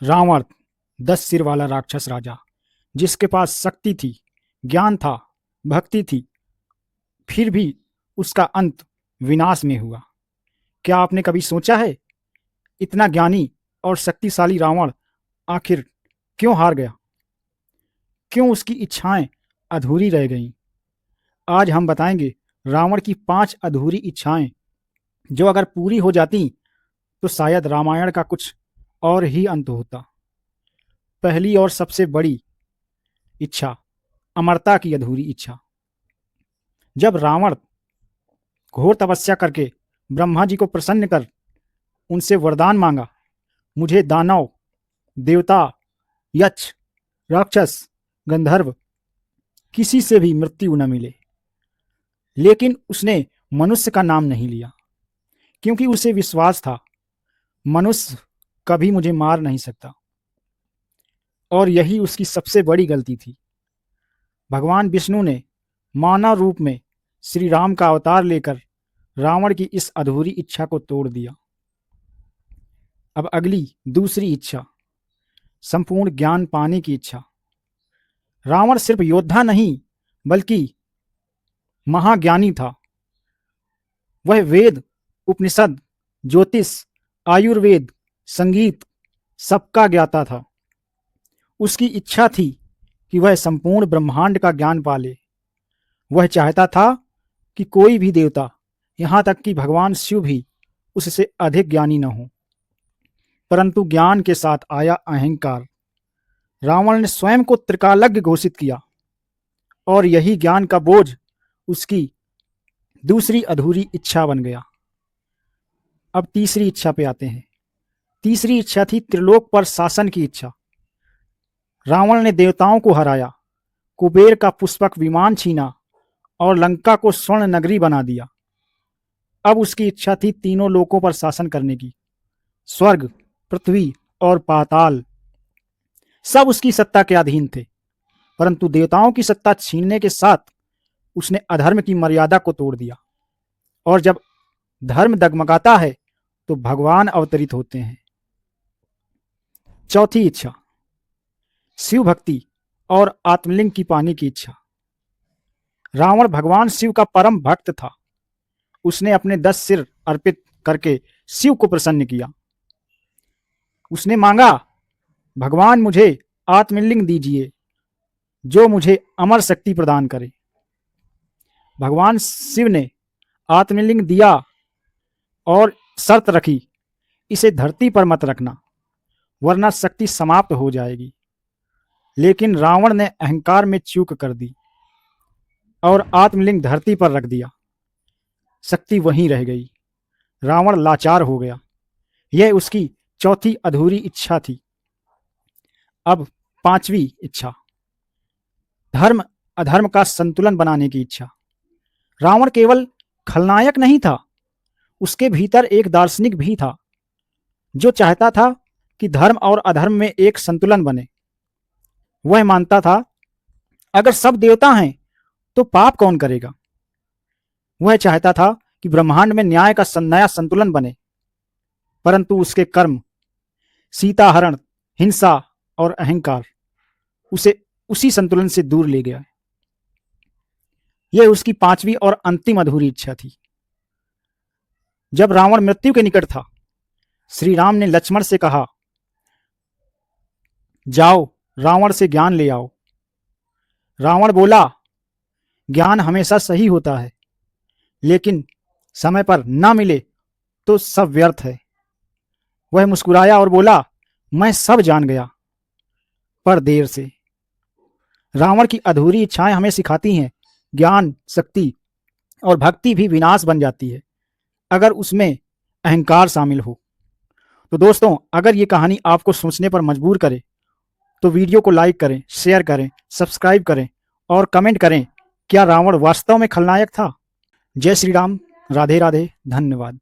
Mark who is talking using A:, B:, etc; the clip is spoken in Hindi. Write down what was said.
A: रावण 10 सिर वाला राक्षस राजा, जिसके पास शक्ति थी, ज्ञान था, भक्ति थी, फिर भी उसका अंत विनाश में हुआ। क्या आपने कभी सोचा है, इतना ज्ञानी और शक्तिशाली रावण आखिर क्यों हार गया? क्यों उसकी इच्छाएं अधूरी रह गईं? आज हम बताएंगे रावण की 5 अधूरी इच्छाएं, जो अगर पूरी हो जाती तो शायद रामायण का कुछ और ही अंत होता। पहली और सबसे बड़ी इच्छा, अमरता की अधूरी इच्छा। जब रावण घोर तपस्या करके ब्रह्मा जी को प्रसन्न कर उनसे वरदान मांगा, मुझे दानव, देवता, यक्ष, राक्षस, गंधर्व किसी से भी मृत्यु न मिले, लेकिन उसने मनुष्य का नाम नहीं लिया, क्योंकि उसे विश्वास था मनुष्य कभी मुझे मार नहीं सकता। और यही उसकी सबसे बड़ी गलती थी। भगवान विष्णु ने मानव रूप में श्री राम का अवतार लेकर रावण की इस अधूरी इच्छा को तोड़ दिया। अब अगली दूसरी इच्छा, संपूर्ण ज्ञान पाने की इच्छा। रावण सिर्फ योद्धा नहीं बल्कि महाज्ञानी था। वह वेद, उपनिषद, ज्योतिष, आयुर्वेद, संगीत सबका ज्ञाता था। उसकी इच्छा थी कि वह संपूर्ण ब्रह्मांड का ज्ञान पाले। वह चाहता था कि कोई भी देवता, यहाँ तक कि भगवान शिव भी उससे अधिक ज्ञानी न हो। परंतु ज्ञान के साथ आया अहंकार। रावण ने स्वयं को त्रिकालज्ञ घोषित किया, और यही ज्ञान का बोझ उसकी दूसरी अधूरी इच्छा बन गया। अब तीसरी इच्छा पे आते हैं। तीसरी इच्छा थी त्रिलोक पर शासन की इच्छा। रावण ने देवताओं को हराया, कुबेर का पुष्पक विमान छीना और लंका को स्वर्ण नगरी बना दिया। अब उसकी इच्छा थी तीनों लोकों पर शासन करने की। स्वर्ग, पृथ्वी और पाताल सब उसकी सत्ता के अधीन थे। परंतु देवताओं की सत्ता छीनने के साथ उसने अधर्म की मर्यादा को तोड़ दिया। और जब धर्म डगमगाता है तो भगवान अवतरित होते हैं। चौथी इच्छा, शिव भक्ति और आत्मलिंग की पाने की इच्छा। रावण भगवान शिव का परम भक्त था। उसने अपने 10 सिर अर्पित करके शिव को प्रसन्न किया। उसने मांगा, भगवान मुझे आत्मलिंग दीजिए जो मुझे अमर शक्ति प्रदान करे। भगवान शिव ने आत्मलिंग दिया और शर्त रखी, इसे धरती पर मत रखना वरना शक्ति समाप्त हो जाएगी। लेकिन रावण ने अहंकार में चूक कर दी और आत्मलिंग धरती पर रख दिया। शक्ति वहीं रह गई। रावण लाचार हो गया। यह उसकी चौथी अधूरी इच्छा थी। अब पांचवी इच्छा, धर्म अधर्म का संतुलन बनाने की इच्छा। रावण केवल खलनायक नहीं था, उसके भीतर एक दार्शनिक भी था, जो चाहता था कि धर्म और अधर्म में एक संतुलन बने। वह मानता था, अगर सब देवता हैं तो पाप कौन करेगा। वह चाहता था कि ब्रह्मांड में न्याय का नया संतुलन बने। परंतु उसके कर्म, सीताहरण, हिंसा और अहंकार उसे उसी संतुलन से दूर ले गया। यह उसकी पांचवी और अंतिम अधूरी इच्छा थी। जब रावण मृत्यु के निकट था, श्री राम ने लक्ष्मण से कहा, जाओ रावण से ज्ञान ले आओ। रावण बोला, ज्ञान हमेशा सही होता है, लेकिन समय पर ना मिले तो सब व्यर्थ है। वह मुस्कुराया और बोला, मैं सब जान गया, पर देर से। रावण की अधूरी इच्छाएं हमें सिखाती हैं, ज्ञान, शक्ति और भक्ति भी विनाश बन जाती है अगर उसमें अहंकार शामिल हो। तो दोस्तों, अगर ये कहानी आपको सोचने पर मजबूर करे तो वीडियो को लाइक करें, शेयर करें, सब्सक्राइब करें और कमेंट करें, क्या रावण वास्तव में खलनायक था? जय श्री राम, राधे राधे, धन्यवाद।